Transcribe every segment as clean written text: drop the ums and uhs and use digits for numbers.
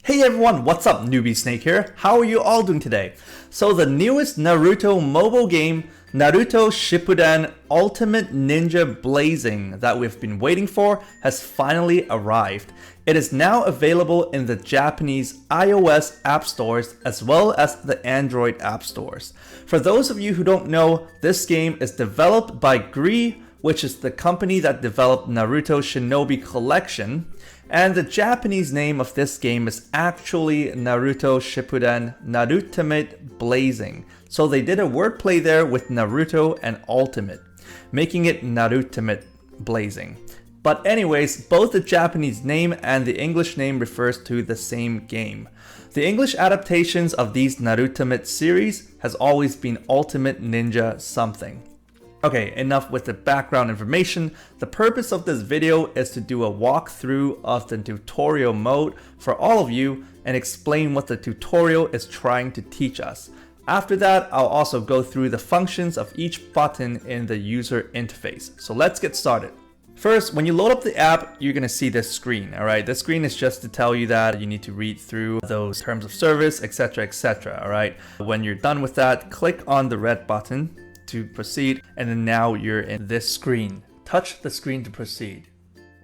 Hey everyone, what's up? Newbie Snake here. How are you all doing today? So the newest Naruto mobile game, Naruto Shippuden Ultimate Ninja Blazing that we've been waiting for has finally arrived. It is now available in the Japanese iOS app stores as well as the Android app stores. For those of you who don't know, this game is developed by Gree, which is the company that developed Naruto Shinobi Collection. And the Japanese name of this game is actually Naruto Shippuden Narutomate Blazing. So they did a wordplay there with Naruto and Ultimate, making it Narutomate Blazing. But anyways, both the Japanese name and the English name refers to the same game. The English adaptations of these Narutomate series has always been Ultimate Ninja something. Okay, enough with the background information. The purpose of this video is to do a walkthrough of the tutorial mode for all of you and explain what the tutorial is trying to teach us. After that, I'll also go through the functions of each button in the user interface. So let's get started. First, when you load up the app, you're gonna see this screen, all right? This screen is just to tell you that you need to read through those terms of service, etc., all right? When you're done with that, click on the red button to proceed, and then now you're in this screen. Touch the screen to proceed.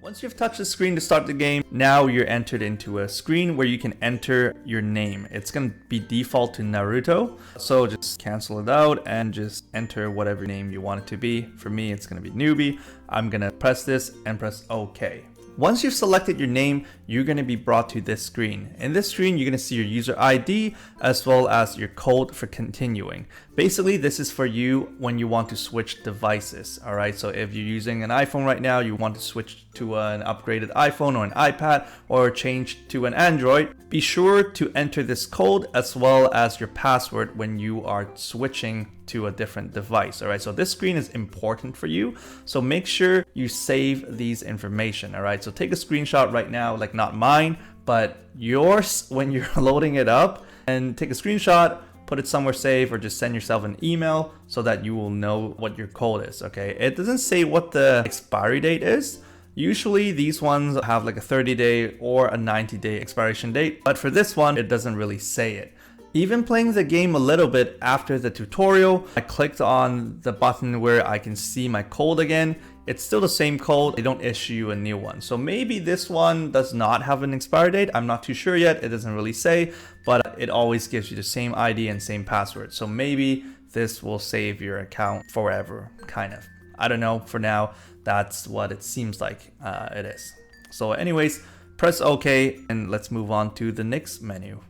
Once you've touched the screen to start the game, now you're entered into a screen where you can enter your name. It's going to be default to Naruto, so just cancel it out and just enter whatever name you want it to be. For me, it's going to be Newbie. I'm going to press this and press OK. Once you've selected your name, you're going to be brought to this screen. In this screen, you're going to see your user ID as well as your code for continuing. Basically, this is for you when you want to switch devices. All right, so if you're using an iPhone right now, you want to switch to an upgraded iPhone or an iPad or change to an Android, be sure to enter this code as well as your password when you are switching to a different device. All right, so this screen is important for you, so make sure you save these information. All right, so take a screenshot right now, like not mine but yours when you're loading it up, and take a screenshot, put it somewhere safe, or just send yourself an email so that you will know what your code is. Okay, it doesn't say what the expiry date is. Usually these ones have like a 30-day or a 90-day expiration date, but for this one it doesn't really say it. Even playing the game a little bit after the tutorial, I clicked on the button where I can see my code again. It's still the same code, they don't issue you a new one. So maybe this one does not have an expiry date. I'm not too sure yet, it doesn't really say, but it always gives you the same ID and same password. So maybe this will save your account forever, kind of. I don't know, for now, that's what it seems like it is. So anyways, press OK and let's move on to the next menu.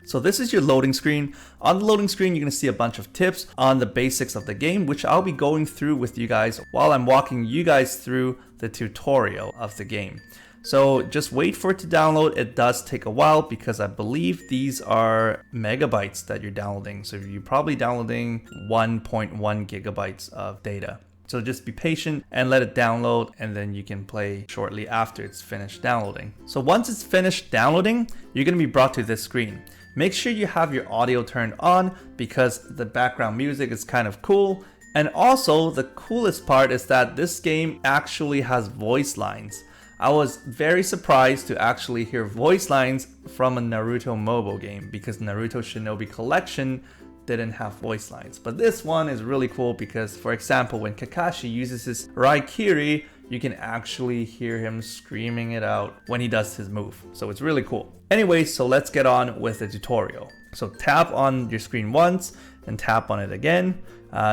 So this is your loading screen. On the loading screen, you're going to see a bunch of tips on the basics of the game, which I'll be going through with you guys while I'm walking you guys through the tutorial of the game. So just wait for it to download. It does take a while because I believe these are megabytes that you're downloading. So you're probably downloading 1.1 gigabytes of data. So just be patient and let it download, and then you can play shortly after it's finished downloading. So once it's finished downloading, you're going to be brought to this screen. Make sure you have your audio turned on because the background music is kind of cool. And also the coolest part is that this game actually has voice lines. I was very surprised to actually hear voice lines from a Naruto mobile game because Naruto Shinobi Collection didn't have voice lines. But this one is really cool because, for example, when Kakashi uses his Raikiri, you can actually hear him screaming it out when he does his move. So it's really cool. Anyway, so let's get on with the tutorial. So tap on your screen once and tap on it again.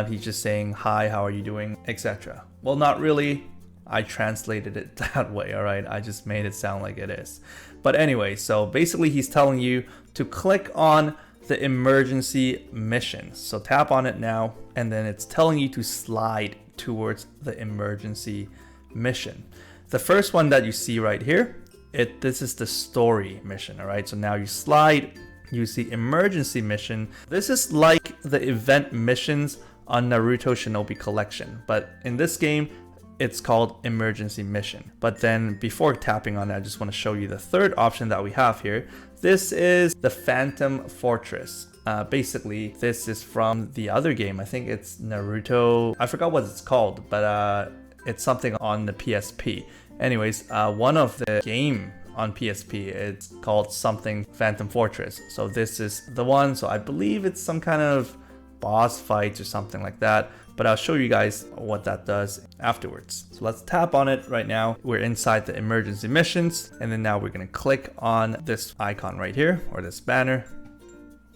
He's just saying, hi, how are you doing, etc. Well, not really. I translated it that way, all right? I just made it sound like it is. But anyway, so basically he's telling you to click on the emergency mission. So tap on it now, and then it's telling you to slide towards the emergency mission. The first one that you see right here, this is the story mission, all right? So now you slide, you see emergency mission. This is like the event missions on Naruto Shinobi Collection, but in this game, it's called emergency mission. But then before tapping on it, I just want to show you the third option that we have here. This is the Phantom Fortress. Basically, this is from the other game. I think it's Naruto, I forgot what it's called, but it's something on the PSP. Anyways, one of the game on PSP. It's called something Phantom Fortress. So this is the one. So I believe it's some kind of boss fight or something like that, but I'll show you guys what that does afterwards. So let's tap on it right now. We're inside the emergency missions, and then now we're gonna click on this icon right here, or this banner.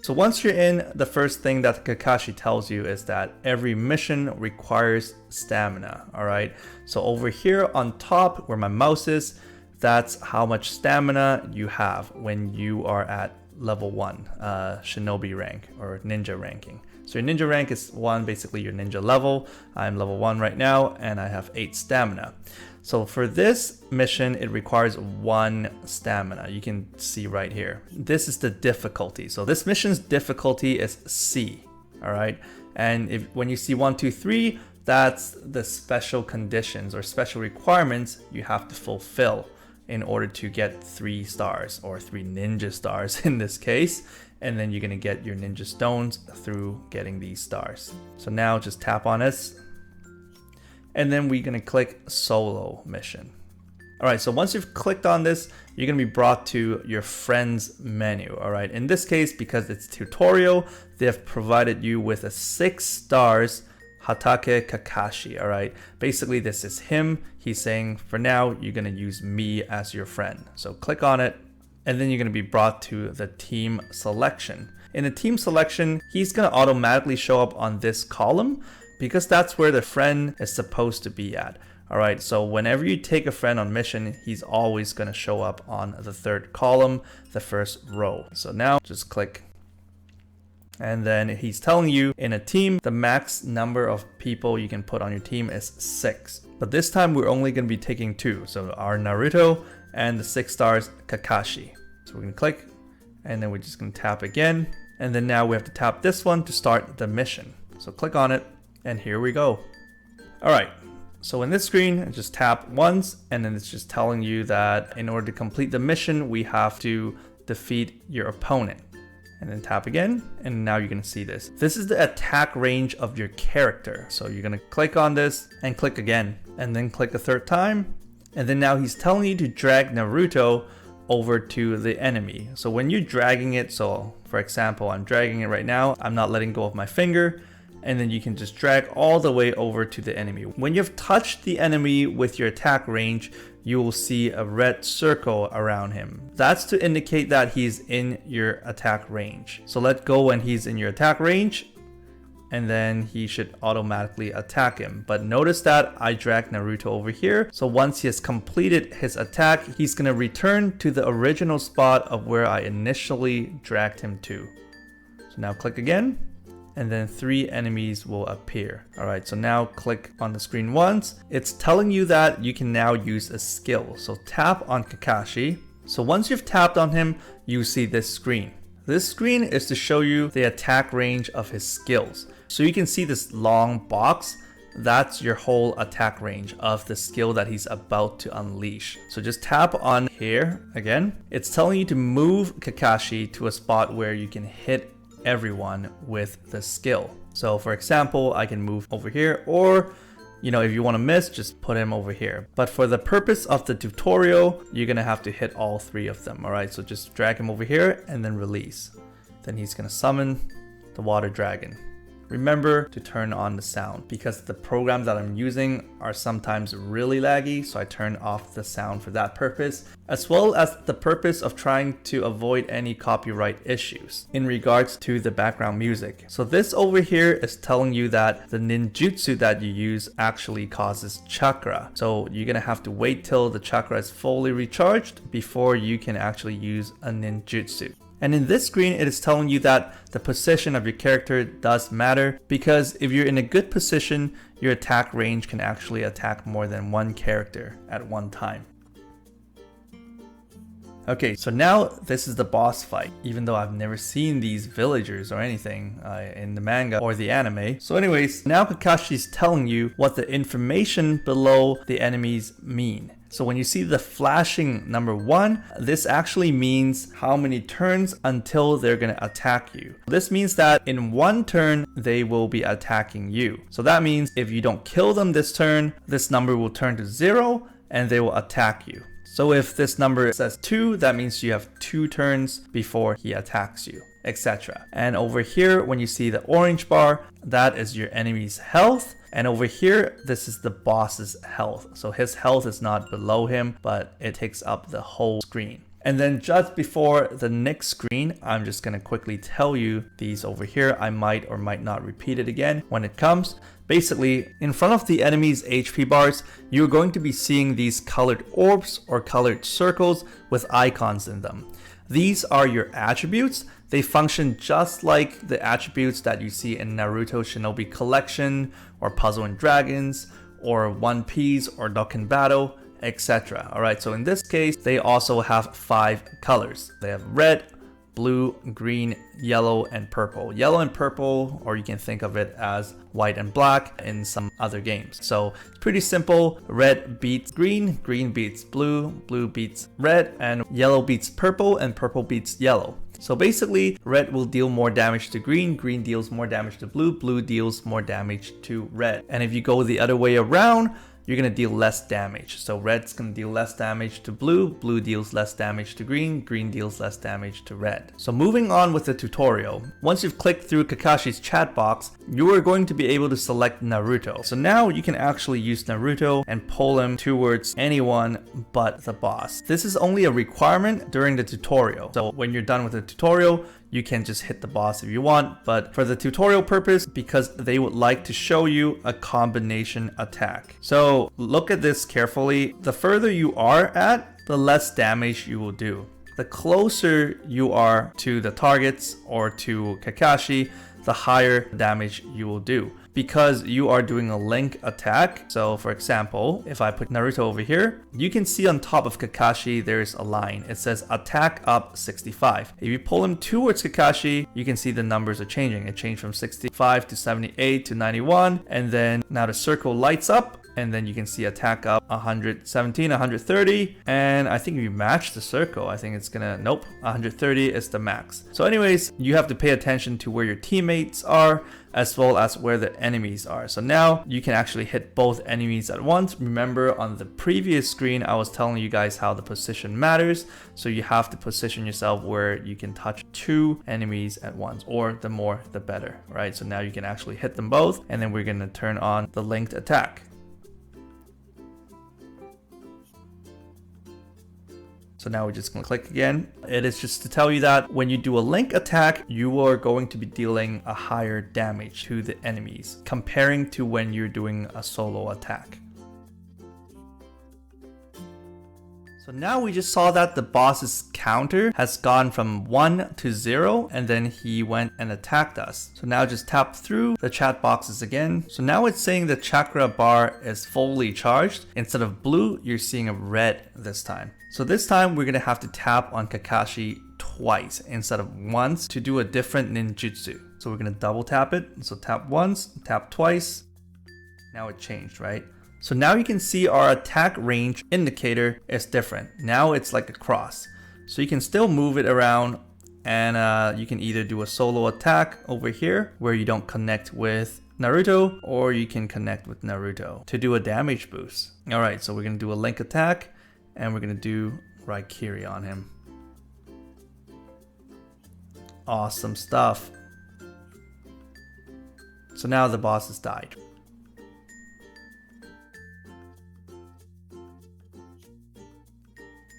So once you're in, the first thing that Kakashi tells you is that every mission requires stamina, all right? So over here on top where my mouse is, that's how much stamina you have when you are at level 1, shinobi rank or ninja ranking. So your ninja rank is 1, basically your ninja level. I'm level 1 right now, and I have 8 stamina. So for this mission, it requires 1 stamina. You can see right here. This is the difficulty. So this mission's difficulty is C, all right? And when you see 1, 2, 3, that's the special conditions or special requirements you have to fulfill in order to get 3 stars, or 3 ninja stars in this case. And then you're gonna get your ninja stones through getting these stars. So now just tap on this, and then we're gonna click solo mission. All right, so once you've clicked on this, you're gonna be brought to your friends menu, all right? In this case, because it's tutorial, they've provided you with a 6 stars Hatake Kakashi, all right? Basically, this is him. He's saying, for now, you're gonna use me as your friend. So click on it, and then you're gonna be brought to the team selection. In the team selection, he's gonna automatically show up on this column because that's where the friend is supposed to be at. All right, so whenever you take a friend on mission, he's always gonna show up on the 3rd column, the 1st row. So now just click. And then he's telling you in a team, the max number of people you can put on your team is 6. But this time we're only gonna be taking 2. So our Naruto and the 6 stars Kakashi. So we're gonna click, and then we're just gonna tap again. And then now we have to tap this one to start the mission. So click on it, and here we go. All right, so in this screen, just tap once, and then it's just telling you that in order to complete the mission, we have to defeat your opponent. And then tap again, and now you're gonna see this. This is the attack range of your character. So you're gonna click on this and click again, and then click a 3rd time. And then now he's telling you to drag Naruto over to the enemy. So when you're dragging it, so for example, I'm dragging it right now, I'm not letting go of my finger, and then you can just drag all the way over to the enemy. When you've touched the enemy with your attack range, you will see a red circle around him. That's to indicate that he's in your attack range. So let go when he's in your attack range, and then he should automatically attack him. But notice that I dragged Naruto over here. So once he has completed his attack, he's gonna return to the original spot of where I initially dragged him to. So now click again, and then 3 enemies will appear. All right, so now click on the screen once. It's telling you that you can now use a skill. So tap on Kakashi. So once you've tapped on him, you see this screen. This screen is to show you the attack range of his skills. So you can see this long box. That's your whole attack range of the skill that he's about to unleash. So just tap on here again. It's telling you to move Kakashi to a spot where you can hit everyone with the skill. So for example, I can move over here, or if you want to miss, just put him over here. But for the purpose of the tutorial, you're gonna have to hit all 3 of them. All right, so just drag him over here and then release. Then he's gonna summon the water dragon. Remember to turn on the sound because the programs that I'm using are sometimes really laggy, so I turn off the sound for that purpose, as well as the purpose of trying to avoid any copyright issues in regards to the background music. So this over here is telling you that the ninjutsu that you use actually causes chakra. So you're gonna have to wait till the chakra is fully recharged before you can actually use a ninjutsu. And in this screen, it is telling you that the position of your character does matter, because if you're in a good position, your attack range can actually attack more than 1 character at one time. Okay, so now this is the boss fight, even though I've never seen these villagers or anything in the manga or the anime. So anyways, now Kakashi's telling you what the information below the enemies mean. So when you see the flashing number 1, this actually means how many turns until they're gonna attack you. This means that in 1 turn, they will be attacking you. So that means if you don't kill them this turn, this number will turn to 0 and they will attack you. So if this number says 2, that means you have 2 turns before he attacks you, etc. And over here, when you see the orange bar, that is your enemy's health. And over here, this is the boss's health. So his health is not below him, but it takes up the whole screen. And then just before the next screen, I'm just going to quickly tell you these over here. I might or might not repeat it again when it comes. Basically, in front of the enemy's HP bars, you're going to be seeing these colored orbs or colored circles with icons in them. These are your attributes. They function just like the attributes that you see in Naruto Shinobi Collection or Puzzle and Dragons or One Piece or Dokkan Battle, etc. Alright, so in this case, they also have 5 colors. They have red, blue, green, yellow, and purple. Yellow and purple, or you can think of it as white and black in some other games. So it's pretty simple. Red beats green, green beats blue, blue beats red, and yellow beats purple, and purple beats yellow. So basically, red will deal more damage to green, green deals more damage to blue, blue deals more damage to red. And if you go the other way around, you're going to deal less damage. So red's going to deal less damage to blue, blue deals less damage to green, green deals less damage to red. So moving on with the tutorial, once you've clicked through Kakashi's chat box, you are going to be able to select Naruto. So now you can actually use Naruto and pull him towards anyone but the boss. This is only a requirement during the tutorial. So when you're done with the tutorial, you can just hit the boss if you want, but for the tutorial purpose, because they would like to show you a combination attack. So look at this carefully. The further you are at, the less damage you will do. The closer you are to the targets or to Kakashi, the higher damage you will do, because you are doing a link attack. So for example, if I put Naruto over here, you can see on top of Kakashi there's a line. It says attack up 65. If you pull him towards Kakashi, you can see the numbers are changing. It changed from 65 to 78 to 91, and then now the circle lights up, and then you can see attack up 117, 130, and I think if you match the circle, I think it's gonna, nope, 130 is the max. So anyways, you have to pay attention to where your teammates are as well as where the enemies are. So now you can actually hit both enemies at once. Remember on the previous screen, I was telling you guys how the position matters. So you have to position yourself where you can touch 2 enemies at once, or the more, the better, right? So now you can actually hit them both, and then we're gonna turn on the linked attack. So now we're just going to click again. It is just to tell you that when you do a link attack, you are going to be dealing a higher damage to the enemies comparing to when you're doing a solo attack. So now we just saw that the boss's counter has gone from 1 to 0, and then he went and attacked us. So now just tap through the chat boxes again. So now it's saying the chakra bar is fully charged. Instead of blue, you're seeing a red this time. So this time we're going to have to tap on Kakashi twice instead of once to do a different ninjutsu. So we're going to double tap it. So tap once, tap twice. Now it changed, right? So now you can see our attack range indicator is different. Now it's like a cross. So you can still move it around, and you can either do a solo attack over here where you don't connect with Naruto, or you can connect with Naruto to do a damage boost. Alright, so we're going to do a link attack, and we're going to do Raikiri on him. Awesome stuff. So now the boss has died.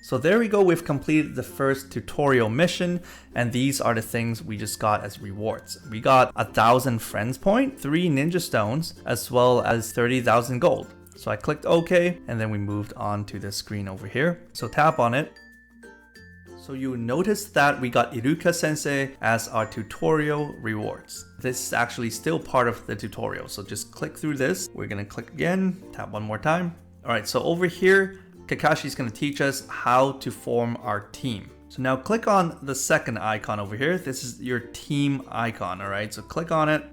So there we go, we've completed the first tutorial mission, and these are the things we just got as rewards. We got 1,000 friends point, 3 ninja stones, as well as 30,000 gold. So I clicked OK, and then we moved on to this screen over here. So tap on it. So you notice that we got Iruka Sensei as our tutorial rewards. This is actually still part of the tutorial, so just click through this. We're gonna click again, tap one more time. Alright, so over here, Kakashi's gonna teach us how to form our team. So now click on the second icon over here. This is your team icon, alright? So click on it,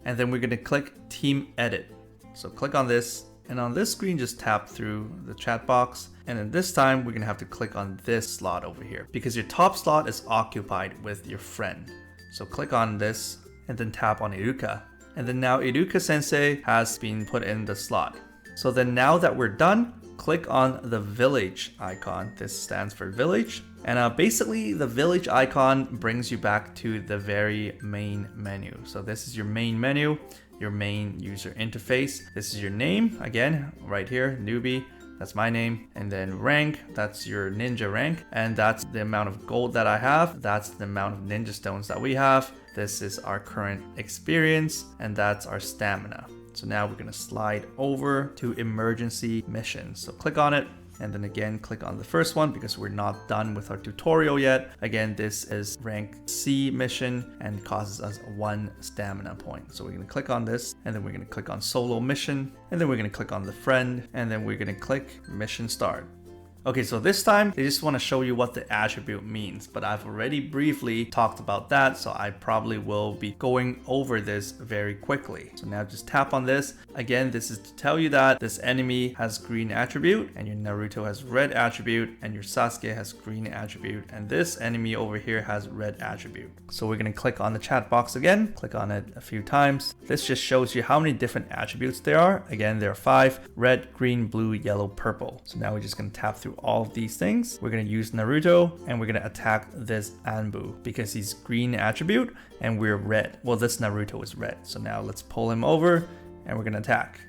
and then we're gonna click Team Edit. So click on this, and on this screen, just tap through the chat box. And then this time, we're gonna have to click on this slot over here because your top slot is occupied with your friend. So click on this, and then tap on Iruka. And then now Iruka Sensei has been put in the slot. So then now that we're done, click on the village icon. This stands for village. And basically the village icon brings you back to the very main menu. So this is your main menu, your main user interface. This is your name, again, right here, newbie. That's my name. And then rank, that's your ninja rank. And that's the amount of gold that I have. That's the amount of ninja stones that we have. This is our current experience, and that's our stamina. So now we're gonna slide over to emergency missions. So click on it, and then again, click on the first one because we're not done with our tutorial yet. Again, this is rank C mission and causes us 1 stamina point. So we're gonna click on this, and then we're gonna click on solo mission, and then we're gonna click on the friend, and then we're gonna click mission start. Okay, so this time they just want to show you what the attribute means, but I've already briefly talked about that, so I probably will be going over this very quickly. So now just tap on this. Again, this is to tell you that this enemy has green attribute, and your Naruto has red attribute, and your Sasuke has green attribute, and this enemy over here has red attribute. So we're going to click on the chat box again, click on it a few times. This just shows you how many different attributes there are. Again, there are 5: red, green, blue, yellow, purple. So now we're just going to tap through all of these things. We're going to use Naruto, and we're going to attack this Anbu because he's green attribute and we're red. Well, this Naruto is red. So now let's pull him over and we're going to attack.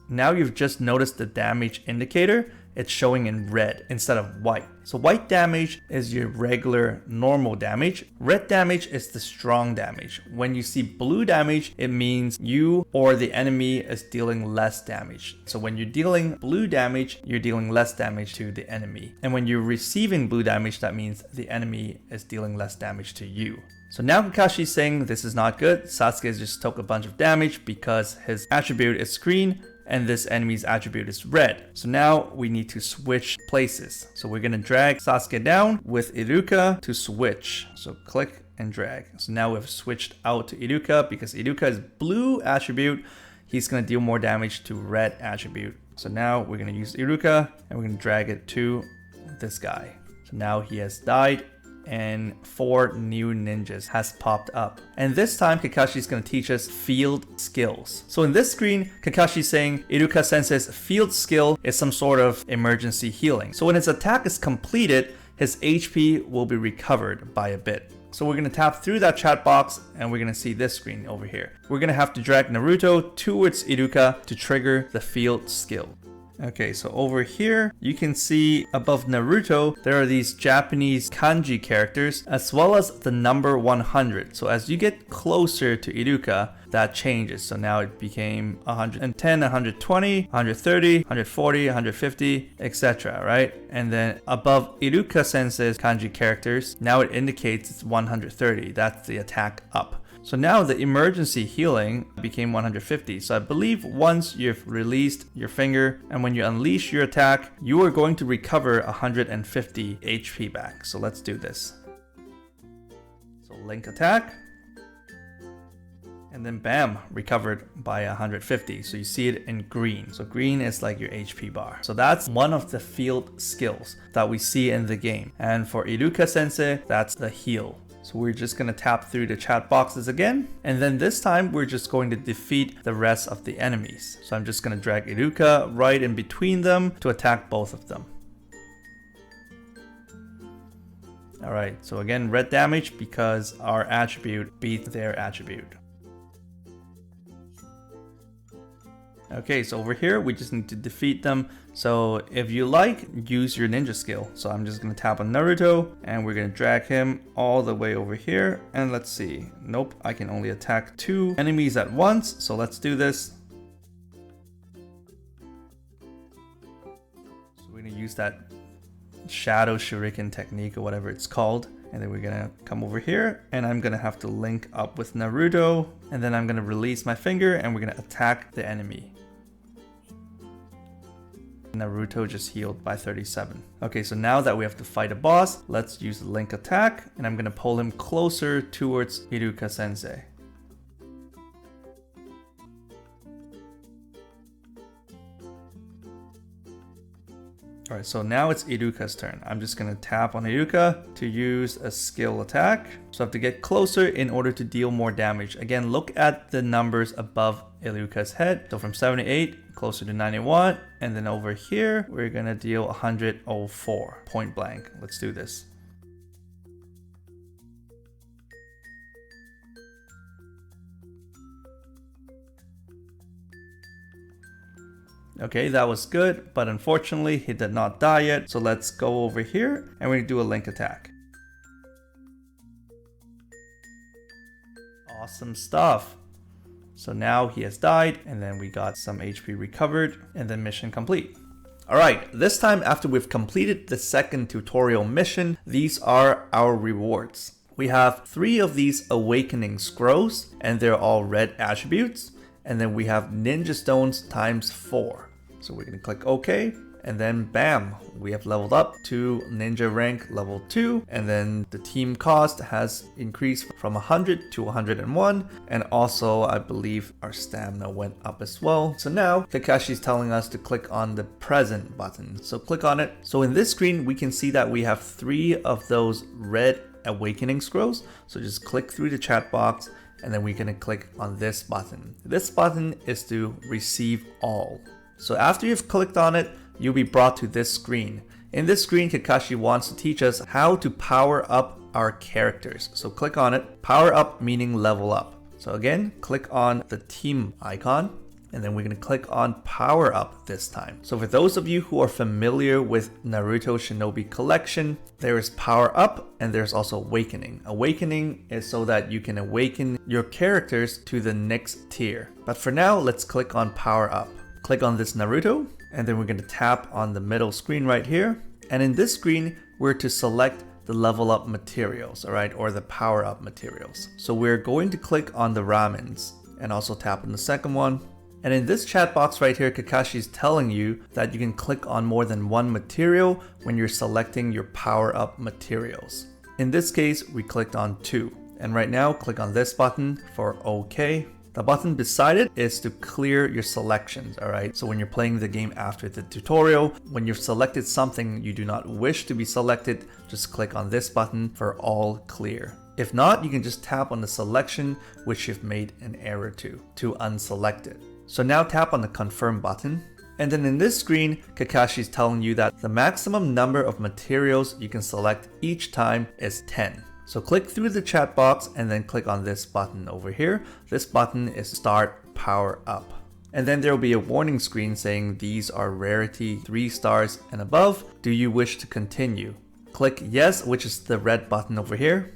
Now you've just noticed the damage indicator. It's showing in red instead of white. So white damage is your regular normal damage. Red damage is the strong damage. When you see blue damage, it means you or the enemy is dealing less damage. So when you're dealing blue damage, you're dealing less damage to the enemy. And when you're receiving blue damage, that means the enemy is dealing less damage to you. So now Kakashi's saying this is not good. Sasuke just took a bunch of damage because his attribute is green and this enemy's attribute is red. So now we need to switch places. So we're gonna drag Sasuke down with Iruka to switch. So click and drag. So now we've switched out to Iruka because Iruka is blue attribute. He's gonna deal more damage to red attribute. So now we're gonna use Iruka and we're gonna drag it to this guy. So now he has died, and 4 new ninjas has popped up. And this time Kakashi is going to teach us field skills. So in this screen, Kakashi is saying Iruka Sensei's field skill is some sort of emergency healing. So when his attack is completed, his HP will be recovered by a bit. So we're going to tap through that chat box and we're going to see this screen over here. We're going to have to drag Naruto towards Iruka to trigger the field skill. Okay, so over here, you can see above Naruto, there are these Japanese kanji characters, as well as the number 100. So as you get closer to Iruka, that changes. So now it became 110, 120, 130, 140, 150, etc. Right? And then above Iruka Sensei's kanji characters, now it indicates it's 130. That's the attack up. So now the emergency healing became 150. So I believe once you've released your finger and when you unleash your attack, you are going to recover 150 HP back. So let's do this. So link attack. And then bam, recovered by 150. So you see it in green. So green is like your HP bar. So that's one of the field skills that we see in the game. And for Iruka Sensei, that's the heal. So we're just going to tap through the chat boxes again. And then this time we're just going to defeat the rest of the enemies. So I'm just going to drag Iruka right in between them to attack both of them. Alright, so again, red damage because our attribute beat their attribute. Okay, so over here, we just need to defeat them. So if you like, use your ninja skill. So I'm just gonna tap on Naruto and we're gonna drag him all the way over here. And let's see. Nope, I can only attack 2 enemies at once. So let's do this. So we're gonna use that shadow shuriken technique or whatever it's called. And then we're gonna come over here and I'm gonna have to link up with Naruto. And then I'm gonna release my finger and we're gonna attack the enemy. Naruto just healed by 37. Okay, so now that we have to fight a boss, let's use the link attack and I'm gonna pull him closer towards Iruka Sensei. Alright, so now it's Iruka's turn. I'm just gonna tap on Iruka to use a skill attack. So I have to get closer in order to deal more damage. Again, look at the numbers above Iruka's head. So from 78, closer to 91. And then over here, we're gonna deal 104, point blank. Let's do this. Okay, that was good, but unfortunately he did not die yet. So let's go over here and we're gonna do a link attack. Awesome stuff. So now he has died, and then we got some HP recovered, and then mission complete. Alright, this time after we've completed the second tutorial mission, these are our rewards. We have 3 of these awakening scrolls, and they're all red attributes. And then we have ninja stones times 4. So we're gonna click OK, and then bam, we have leveled up to ninja rank level 2. And then the team cost has increased from 100 to 101. And also I believe our stamina went up as well. So now Kakashi's telling us to click on the present button. So click on it. So in this screen, we can see that we have 3 of those red awakening scrolls. So just click through the chat box, and then we're gonna click on this button. This button is to receive all. So after you've clicked on it, you'll be brought to this screen. In this screen, Kakashi wants to teach us how to power up our characters. So click on it. Power up meaning level up. So again, click on the team icon, and then we're going to click on power up this time. So for those of you who are familiar with Naruto Shinobi Collection, there is power up and there's also awakening. Awakening is so that you can awaken your characters to the next tier. But for now, let's click on power up. Click on this Naruto, and then we're going to tap on the middle screen right here. And in this screen, we're to select the level up materials, all right, or the power up materials. So we're going to click on the ramens and also tap on the second one. And in this chat box right here, Kakashi is telling you that you can click on more than one material when you're selecting your power up materials. In this case, we clicked on 2. And right now, click on this button for OK. The button beside it is to clear your selections, alright? So when you're playing the game after the tutorial, when you've selected something you do not wish to be selected, just click on this button for all clear. If not, you can just tap on the selection which you've made an error to unselect it. So now tap on the confirm button. And then in this screen, Kakashi is telling you that the maximum number of materials you can select each time is 10. So click through the chat box and then click on this button over here. This button is start power up. And then there will be a warning screen saying these are rarity 3 stars and above. Do you wish to continue? Click yes, which is the red button over here.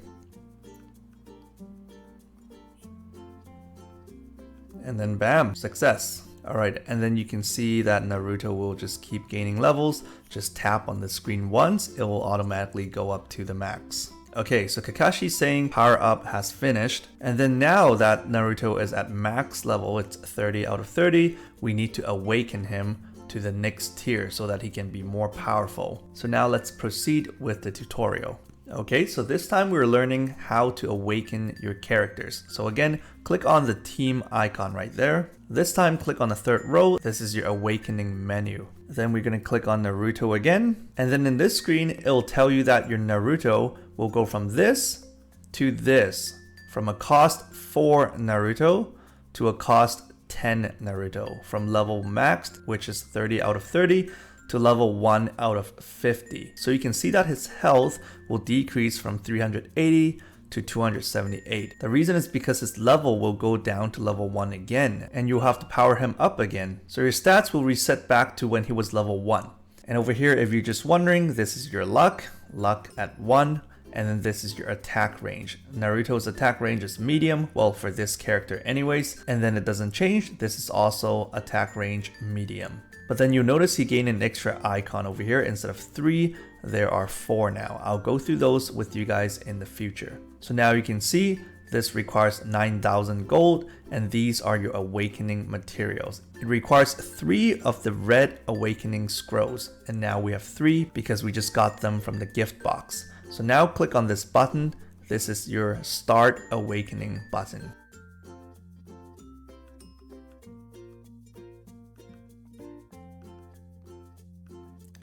And then bam, success. Alright, and then you can see that Naruto will just keep gaining levels. Just tap on the screen once, it will automatically go up to the max. Okay, so Kakashi's saying power up has finished. And then now that Naruto is at max level, it's 30 out of 30, we need to awaken him to the next tier so that he can be more powerful. So now let's proceed with the tutorial. Okay, so this time we're learning how to awaken your characters. So again, click on the team icon right there. This time click on the third row. This is your awakening menu. Then we're going to click on Naruto again. And then in this screen, it'll tell you that your Naruto will go from this to this. From a cost 4 Naruto to a cost 10 Naruto. From level maxed, which is 30 out of 30, to level 1 out of 50. So you can see that his health will decrease from 380 to 278. The reason is because his level will go down to level 1 again, and you'll have to power him up again. So your stats will reset back to when he was level 1. And over here, if you're just wondering, this is your luck at 1. And then this is your attack range. Naruto's attack range is medium, well for this character anyways, and then it doesn't change. This is also attack range medium. But then you'll notice he gained an extra icon over here. Instead of 3, there are 4 now. I'll go through those with you guys in the future. So now you can see this requires 9,000 gold, and these are your awakening materials. It requires 3 of the red awakening scrolls, and now we have 3 because we just got them from the gift box. So now click on this button. This is your start awakening button.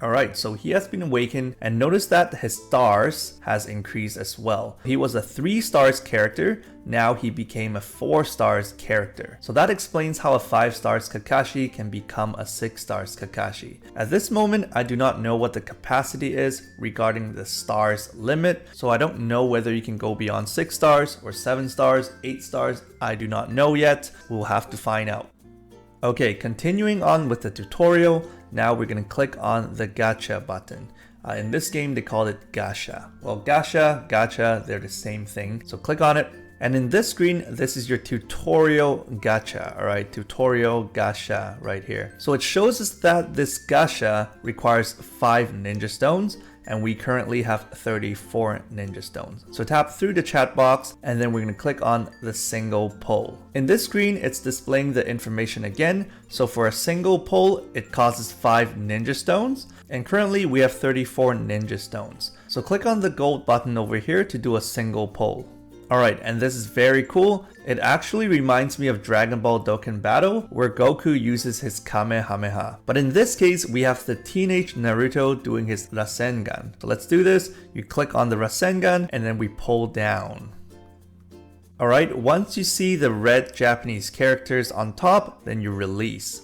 Alright, so he has been awakened, and notice that his stars has increased as well. He was a 3 stars character, now he became a 4 stars character. So that explains how a 5 stars Kakashi can become a 6 stars Kakashi. At this moment, I do not know what the capacity is regarding the stars limit, so I don't know whether you can go beyond 6 stars or 7 stars, 8 stars, I do not know yet. We'll have to find out. Okay, continuing on with the tutorial, now we're going to click on the Gacha button. In this game, they call it Gacha. Well, Gacha, Gacha, they're the same thing. So click on it. And in this screen, this is your tutorial Gacha, alright? Tutorial Gacha right here. So it shows us that this Gacha requires 5 ninja stones, and we currently have 34 ninja stones. So tap through the chat box, and then we're going to click on the single pull. In this screen, it's displaying the information again. So for a single pull, it costs 5 ninja stones, and currently we have 34 ninja stones. So click on the gold button over here to do a single pull. Alright, and this is very cool. It actually reminds me of Dragon Ball Dokkan Battle, where Goku uses his Kamehameha. But in this case, we have the teenage Naruto doing his Rasengan. So let's do this. You click on the Rasengan, and then we pull down. Alright, once you see the red Japanese characters on top, then you release.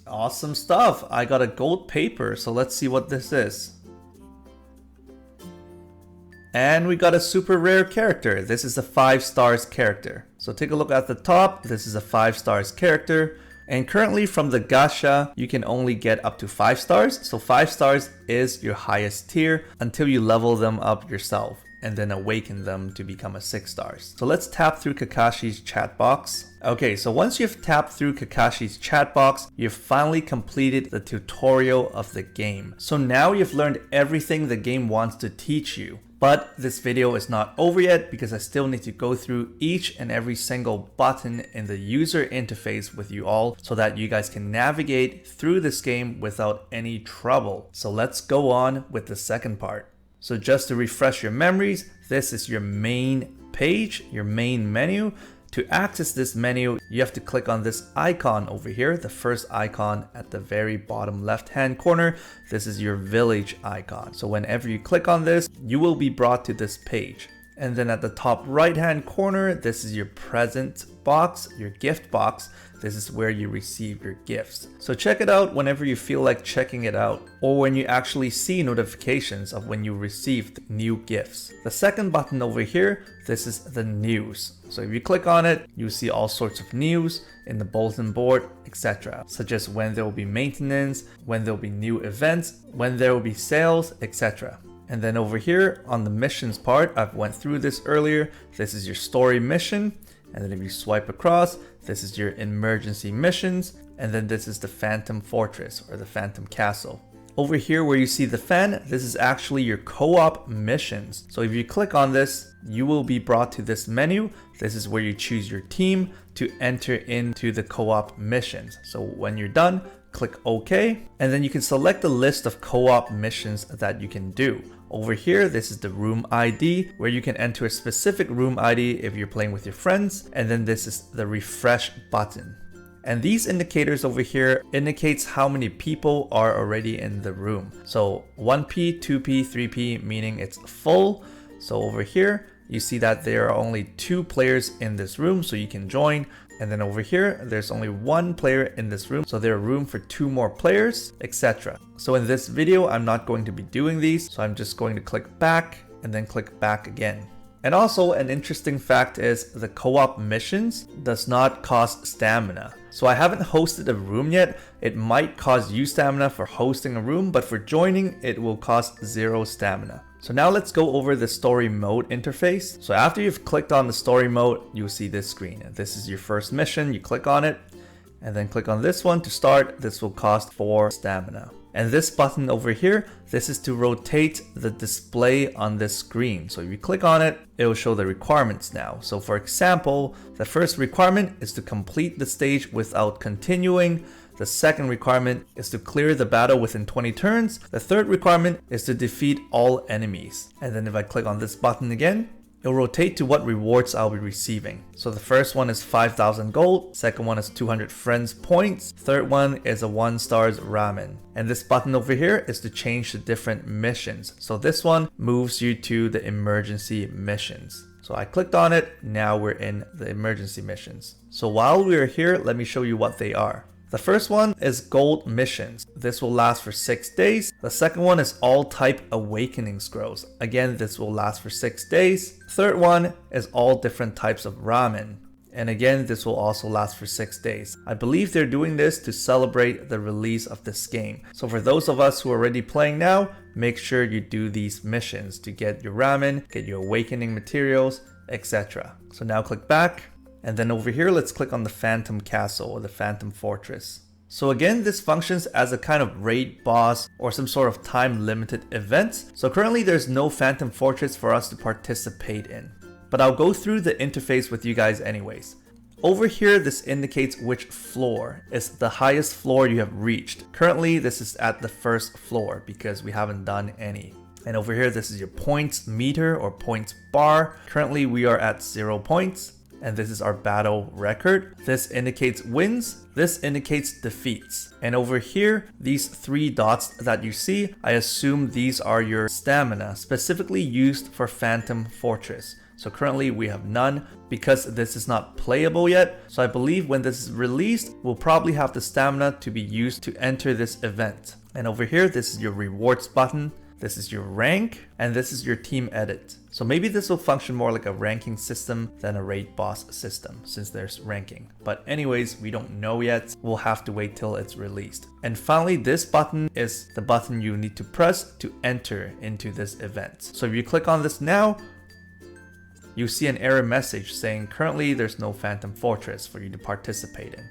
Awesome stuff. I got a gold paper, so let's see what this is. And we got a super rare character. This is a 5 stars character. So take a look at the top. This is a 5 stars character. And currently from the Gacha, you can only get up to 5 stars. So 5 stars is your highest tier until you level them up yourself and then awaken them to become a 6 stars. So let's tap through Kakashi's chat box. Okay, so once you've tapped through Kakashi's chat box, you've finally completed the tutorial of the game. So now you've learned everything the game wants to teach you. But this video is not over yet because I still need to go through each and every single button in the user interface with you all so that you guys can navigate through this game without any trouble. So let's go on with the second part. So just to refresh your memories, this is your main page, your main menu. To access this menu, you have to click on this icon over here, the first icon at the very bottom left-hand corner. This is your village icon. So whenever you click on this, you will be brought to this page. And then at the top right-hand corner, this is your present box, your gift box. This is where you receive your gifts. So check it out whenever you feel like checking it out, or when you actually see notifications of when you received new gifts. The second button over here, this is the news. So if you click on it, you see all sorts of news in the bulletin board, etc. Such as when there will be maintenance, when there will be new events, when there will be sales, etc. And then over here on the missions part, I've went through this earlier. This is your story mission. And then if you swipe across, this is your emergency missions. And then this is the Phantom Fortress or the Phantom Castle. Over here where you see the fan, this is actually your co-op missions. So if you click on this, you will be brought to this menu. This is where you choose your team to enter into the co-op missions. So when you're done, click OK, and then you can select a list of co-op missions that you can do. Over here, this is the room ID, where you can enter a specific room ID if you're playing with your friends, and then this is the refresh button. And these indicators over here indicates how many people are already in the room. So 1P, 2P, 3P, meaning it's full. So over here, you see that there are only 2 players in this room, so you can join. And then over here, there's only 1 player in this room, so there's room for 2 more players, etc. So in this video, I'm not going to be doing these, so I'm just going to click back and then click back again. And also an interesting fact is the co-op missions does not cost stamina. So I haven't hosted a room yet. It might cost you stamina for hosting a room, but for joining, it will cost 0 stamina. So now let's go over the story mode interface. So after you've clicked on the story mode, you'll see this screen. And this is your first mission. You click on it and then click on this one to start. This will cost 4 stamina. And this button over here, this is to rotate the display on this screen. So if you click on it, it will show the requirements now. So for example, the first requirement is to complete the stage without continuing. The second requirement is to clear the battle within 20 turns. The third requirement is to defeat all enemies. And then if I click on this button again, it'll rotate to what rewards I'll be receiving. So the first one is 5,000 gold, second one is 200 friends points, third one is a 1-star ramen. And this button over here is to change the different missions. So this one moves you to the emergency missions. So I clicked on it, now we're in the emergency missions. So while we're here, let me show you what they are. The first one is gold missions. This will last for 6 days. The second one is all type awakening scrolls. Again, this will last for 6 days. Third one is all different types of ramen. And again, this will also last for 6 days. I believe they're doing this to celebrate the release of this game. So for those of us who are already playing now, make sure you do these missions to get your ramen, get your awakening materials, etc. So now click back. And then over here, let's click on the Phantom Castle or the Phantom Fortress. So again, this functions as a kind of raid boss or some sort of time limited event. So currently there's no Phantom Fortress for us to participate in, but I'll go through the interface with you guys anyways. Over here, this indicates which floor is the highest floor you have reached. Currently, this is at the first floor because we haven't done any. And over here, this is your points meter or points bar. Currently, we are at 0 points. And this is our battle record. This indicates wins. This indicates defeats. And over here, these 3 dots that you see, I assume these are your stamina, specifically used for Phantom Fortress. So currently we have none because this is not playable yet. So I believe when this is released, we'll probably have the stamina to be used to enter this event. And over here, this is your rewards button. This is your rank, and this is your team edit. So maybe this will function more like a ranking system than a raid boss system since there's ranking. But anyways, we don't know yet. We'll have to wait till it's released. And finally, this button is the button you need to press to enter into this event. So if you click on this now, you see an error message saying currently there's no Phantom Fortress for you to participate in.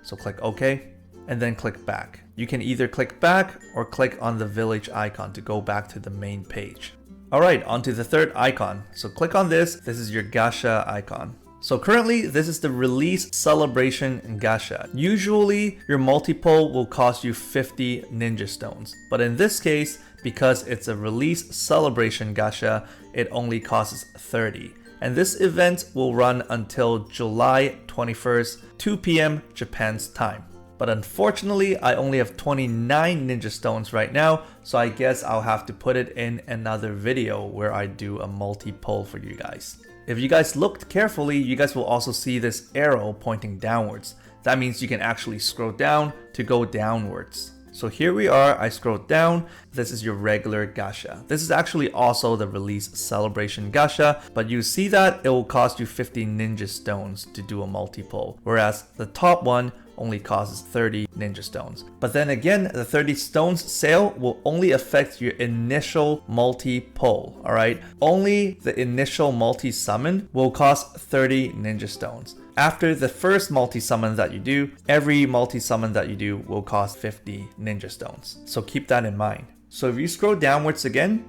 So click OK. And then click back. You can either click back or click on the village icon to go back to the main page. Alright, on to the third icon. So click on this. This is your Gacha icon. So currently, this is the release celebration Gacha. Usually, your multi-pull will cost you 50 ninja stones. But in this case, because it's a release celebration Gacha, it only costs 30. And this event will run until July 21st, 2 p.m. Japan's time. But unfortunately, I only have 29 ninja stones right now, so I guess I'll have to put it in another video where I do a multi-pull for you guys. If you guys looked carefully, you guys will also see this arrow pointing downwards. That means you can actually scroll down to go downwards. So here we are, I scrolled down, this is your regular Gacha. This is actually also the release celebration Gacha, but you see that it will cost you 50 ninja stones to do a multi-pull, whereas the top one only costs 30 ninja stones. But then again, the 30 stones sale will only affect your initial multi-pull, alright? Only the initial multi-summon will cost 30 ninja stones. After the first multi-summon that you do, every multi-summon that you do will cost 50 ninja stones. So keep that in mind. So if you scroll downwards again,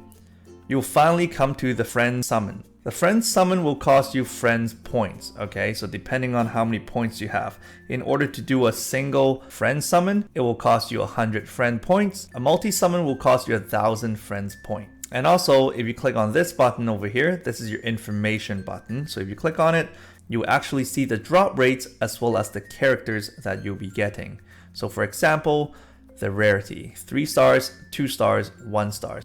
you'll finally come to the friend summon. The friend summon will cost you friends points, okay? So depending on how many points you have. In order to do a single friend summon, it will cost you 100 friend points. A multi-summon will cost you 1,000 friends points. And also, if you click on this button over here, this is your information button. So if you click on it, you actually see the drop rates as well as the characters that you'll be getting. So for example, the rarity, 3 stars, 2 stars, 1 star.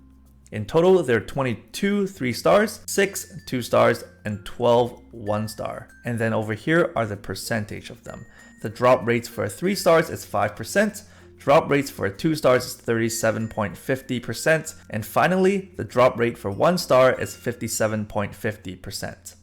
In total, there are 22 3 stars, 6 2 stars, and 12 1 star. And then over here are the percentage of them. The drop rates for 3 stars is 5%, drop rates for 2 stars is 37.50%, and finally, the drop rate for 1 star is 57.50%.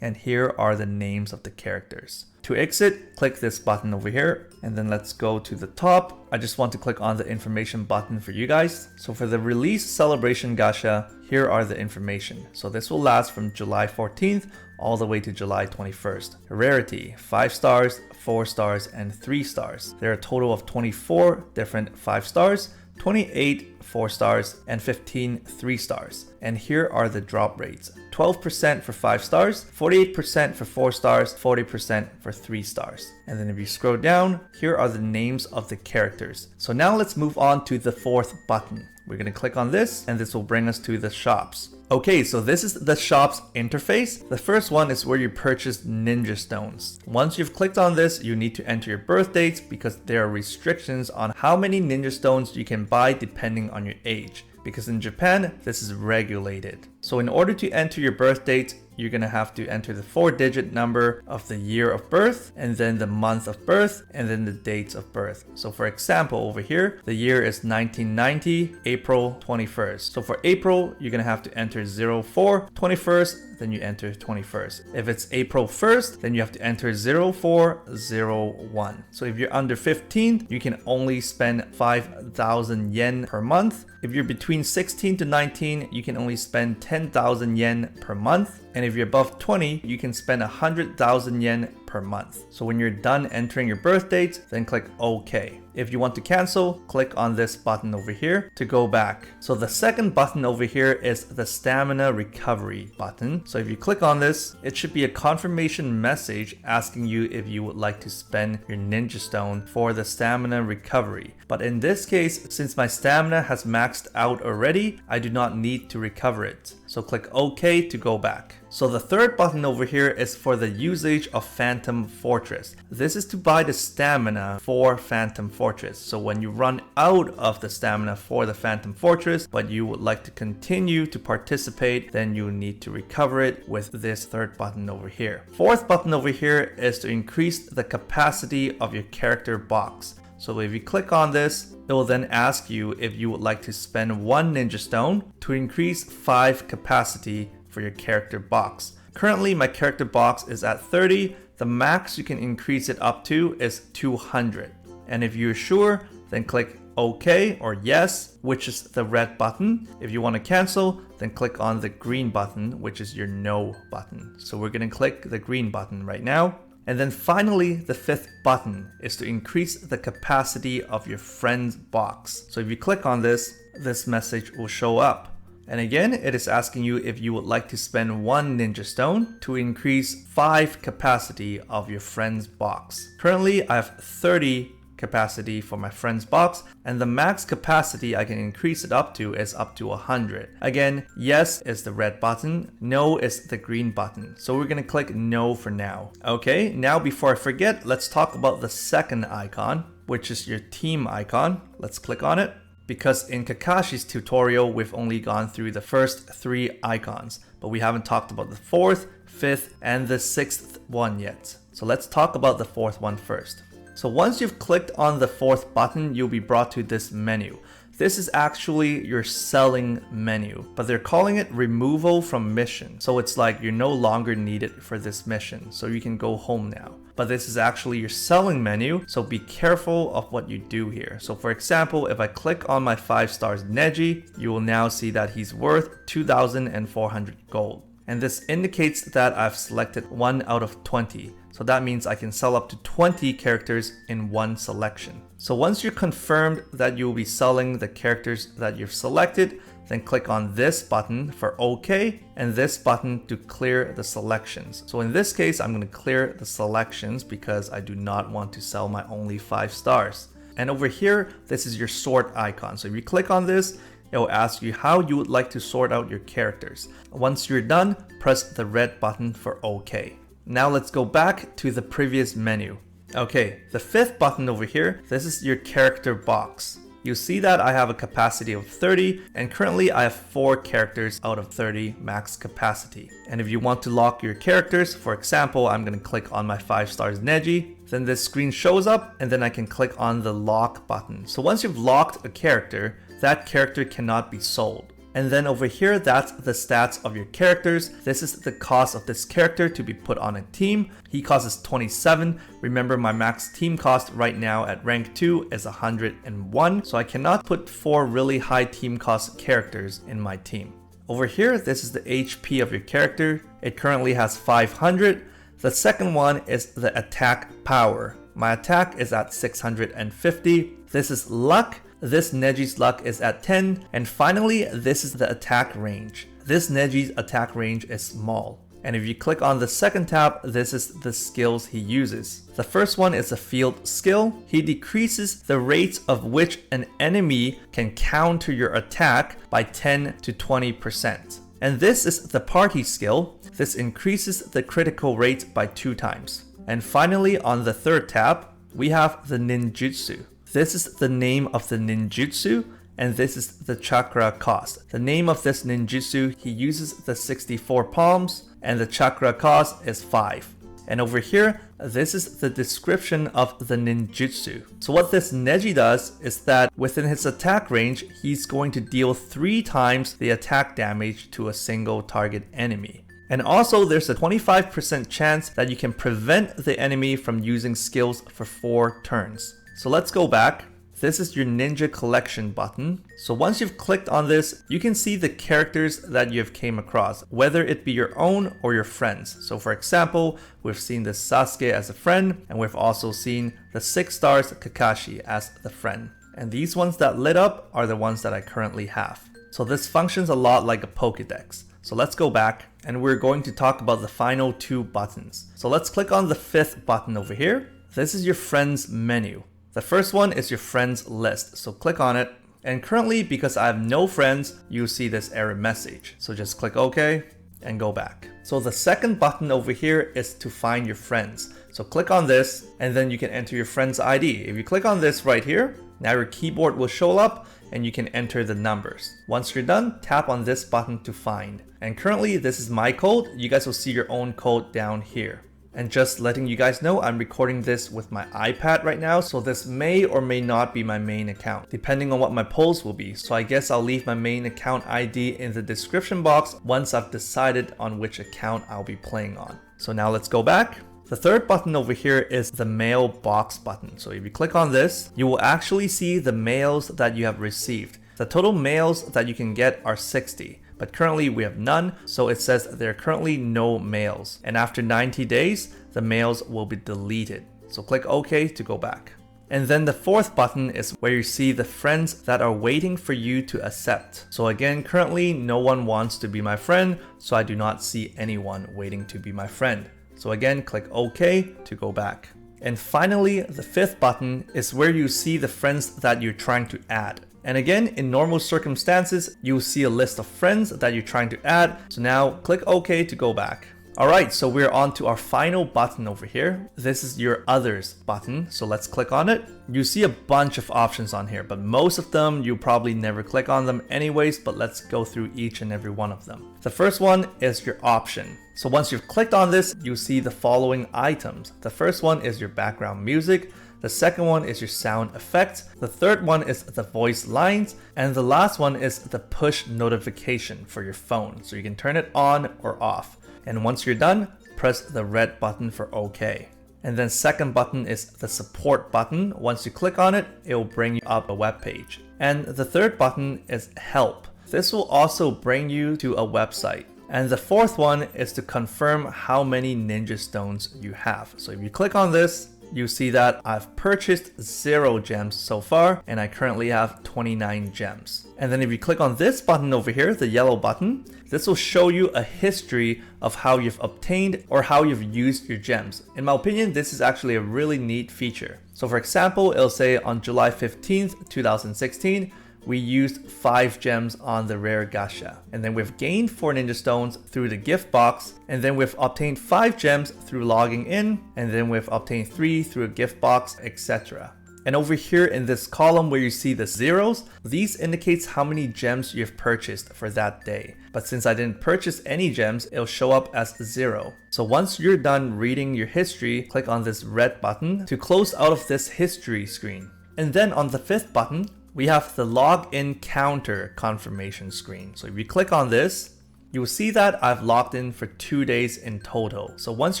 And here are the names of the characters. To exit, click this button over here, and then let's go to the top. I just want to click on the information button for you guys. So for the release celebration Gacha, here are the information. So this will last from July 14th all the way to July 21st. Rarity, 5 stars, 4 stars, and 3 stars. There are a total of 24 different 5 stars, 28 4 stars, and 15 3 stars. And here are the drop rates. 12% for 5 stars, 48% for 4 stars, 40% for 3 stars. And then if you scroll down, here are the names of the characters. So now let's move on to the fourth button. We're going to click on this and this will bring us to the shops. Okay, so this is the shop's interface. The first one is where you purchase ninja stones. Once you've clicked on this, you need to enter your birth dates because there are restrictions on how many ninja stones you can buy depending on your age. Because in Japan, this is regulated. So in order to enter your birth date, you're gonna have to enter the 4-digit number of the year of birth, and then the month of birth, and then the dates of birth. So for example, over here, the year is 1990, April 21st. So for April, you're gonna have to enter 04, 21st, then you enter 21st. If it's April 1st, then you have to enter 0401. So if you're under 15, you can only spend 5,000 yen per month. If you're between 16 to 19, you can only spend 10,000 yen per month. And if you're above 20, you can spend 100,000 yen per month. So when you're done entering your birth dates, then click OK. If you want to cancel, click on this button over here to go back. So the second button over here is the stamina recovery button. So if you click on this, it should be a confirmation message asking you if you would like to spend your ninja stone for the stamina recovery. But in this case, since my stamina has maxed out already, I do not need to recover it. So click OK to go back. So the third button over here is for the usage of Phantom Fortress. This is to buy the stamina for Phantom Fortress. So when you run out of the stamina for the Phantom Fortress, but you would like to continue to participate, then you need to recover it with this third button over here. Fourth button over here is to increase the capacity of your character box. So if you click on this, it will then ask you if you would like to spend 1 ninja stone to increase 5 capacity for your character box. Currently my character box is at 30. The max you can increase it up to is 200. And if you're sure, then click OK or yes, which is the red button. If you want to cancel, then click on the green button, which is your no button. So we're going to click the green button right now. And then finally, the fifth button is to increase the capacity of your friend's box. So if you click on this, this message will show up. And again, it is asking you if you would like to spend 1 ninja stone to increase 5 capacity of your friend's box. Currently, I have 30 capacity for my friend's box, and the max capacity I can increase it up to is up to 100. Again, yes is the red button, no is the green button. So we're gonna click no for now. Okay, now before I forget, let's talk about the second icon, which is your team icon. Let's click on it. Because in Kakashi's tutorial, we've only gone through the first 3 icons, but we haven't talked about the 4th, 5th, and the 6th one yet. So let's talk about the 4th one first. So once you've clicked on the 4th button, you'll be brought to this menu. This is actually your selling menu, but they're calling it removal from mission. So it's like you're no longer needed for this mission, so you can go home now. But this is actually your selling menu, so be careful of what you do here. So for example, if I click on my 5 stars Neji, you will now see that he's worth 2,400 gold. And this indicates that I've selected 1 out of 20. So that means I can sell up to 20 characters in one selection. So once you're confirmed that you'll be selling the characters that you've selected, then click on this button for OK and this button to clear the selections. So in this case, I'm going to clear the selections because I do not want to sell my only 5 stars. And over here, this is your sort icon. So if you click on this, it will ask you how you would like to sort out your characters. Once you're done, press the red button for OK. Now let's go back to the previous menu. Okay, the 5th button over here, this is your character box. You see that I have a capacity of 30 and currently I have 4 characters out of 30 max capacity. And if you want to lock your characters, for example, I'm going to click on my 5 stars Neji, then this screen shows up and then I can click on the lock button. So once you've locked a character, that character cannot be sold. And then over here, that's the stats of your characters. This is the cost of this character to be put on a team. He costs 27. Remember, my max team cost right now at rank 2 is 101. So I cannot put 4 really high team cost characters in my team. Over here, this is the HP of your character. It currently has 500. The second one is the attack power. My attack is at 650. This is luck. This Neji's luck is at 10. And finally, this is the attack range. This Neji's attack range is small. And if you click on the second tab, this is the skills he uses. The first one is a field skill. He decreases the rate of which an enemy can counter your attack by 10 to 20%. And this is the party skill. This increases the critical rate by 2 times. And finally, on the third tab, we have the ninjutsu. This is the name of the ninjutsu, and this is the chakra cost. The name of this ninjutsu, he uses the 64 palms, and the chakra cost is 5. And over here, this is the description of the ninjutsu. So what this Neji does is that within his attack range, he's going to deal 3 times the attack damage to a single target enemy. And also there's a 25% chance that you can prevent the enemy from using skills for 4 turns. So let's go back. This is your ninja collection button. So once you've clicked on this, you can see the characters that you've came across, whether it be your own or your friends. So for example, we've seen the Sasuke as a friend, and we've also seen the 6 stars Kakashi as the friend. And these ones that lit up are the ones that I currently have. So this functions a lot like a Pokédex. So let's go back, and we're going to talk about the final 2 buttons. So let's click on the 5th button over here. This is your friends menu. The first one is your friends list, so click on it. And currently, because I have no friends, you'll see this error message. So just click OK and go back. So the second button over here is to find your friends. So click on this, and then you can enter your friend's ID. If you click on this right here, now your keyboard will show up and you can enter the numbers. Once you're done, tap on this button to find. And currently, this is my code. You guys will see your own code down here. And just letting you guys know, I'm recording this with my iPad right now, so this may or may not be my main account, depending on what my polls will be. So I guess I'll leave my main account ID in the description box once I've decided on which account I'll be playing on. So now let's go back. The third button over here is the mailbox button. So if you click on this, you will actually see the mails that you have received. The total mails that you can get are 60. But currently we have none, so it says there are currently no mails. And after 90 days, the mails will be deleted. So click OK to go back. And then the fourth button is where you see the friends that are waiting for you to accept. So again, currently no one wants to be my friend, so I do not see anyone waiting to be my friend. So again, click OK to go back. And finally, the fifth button is where you see the friends that you're trying to add. And again, in normal circumstances, you'll see a list of friends that you're trying to add. So now click OK to go back. Alright, so we're on to our final button over here. This is your others button. So let's click on it. You see a bunch of options on here, but most of them you probably never click on them anyways, but let's go through each and every one of them. The first one is your option. So once you've clicked on this, you see the following items. The first one is your background music. The second one is your sound effects. The third one is the voice lines. And the last one is the push notification for your phone. So you can turn it on or off. And once you're done, press the red button for OK. And then second button is the support button. Once you click on it, it will bring you up a web page. And the third button is help. This will also bring you to a website. And the fourth one is to confirm how many ninja stones you have. So if you click on this, you see that I've purchased 0 gems so far, and I currently have 29 gems. And then if you click on this button over here, the yellow button, this will show you a history of how you've obtained or how you've used your gems. In my opinion, this is actually a really neat feature. So for example, it'll say on July 15th, 2016, we used 5 gems on the rare Gacha. And then we've gained 4 ninja stones through the gift box. And then we've obtained 5 gems through logging in. And then we've obtained 3 through a gift box, etc. And over here in this column where you see the zeros, these indicates how many gems you've purchased for that day. But since I didn't purchase any gems, it'll show up as 0. So once you're done reading your history, click on this red button to close out of this history screen. And then on the fifth button, we have the login counter confirmation screen. So if you click on this, you will see that I've logged in for 2 days in total. So once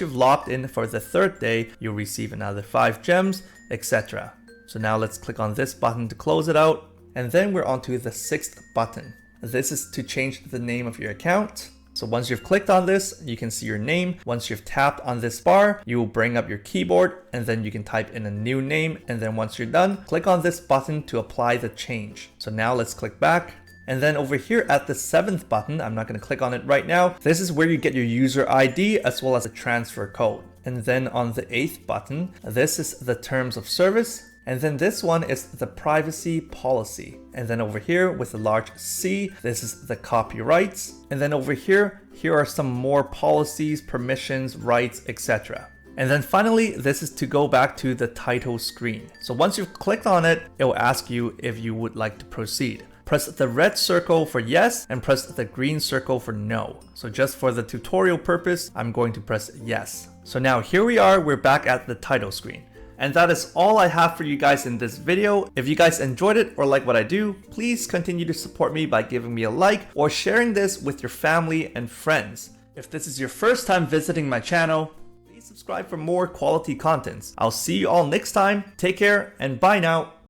you've logged in for the third day, you'll receive another 5 gems, etc. So now let's click on this button to close it out. And then we're on to the sixth button. This is to change the name of your account. So once you've clicked on this, you can see your name. Once you've tapped on this bar, you will bring up your keyboard and then you can type in a new name. And then once you're done, click on this button to apply the change. So now let's click back. And then over here at the 7th button, I'm not going to click on it right now. This is where you get your user ID as well as the transfer code. And then on the 8th button, this is the terms of service. And then this one is the privacy policy. And then over here with a large C, this is the copyrights. And then over here are some more policies, permissions, rights, etc. And then finally, this is to go back to the title screen. So once you've clicked on it, it will ask you if you would like to proceed. Press the red circle for yes and press the green circle for no. So just for the tutorial purpose, I'm going to press yes. So now here we are, we're back at the title screen. And that is all I have for you guys in this video. If you guys enjoyed it or like what I do, please continue to support me by giving me a like or sharing this with your family and friends. If this is your first time visiting my channel, please subscribe for more quality contents. I'll see you all next time. Take care and bye now.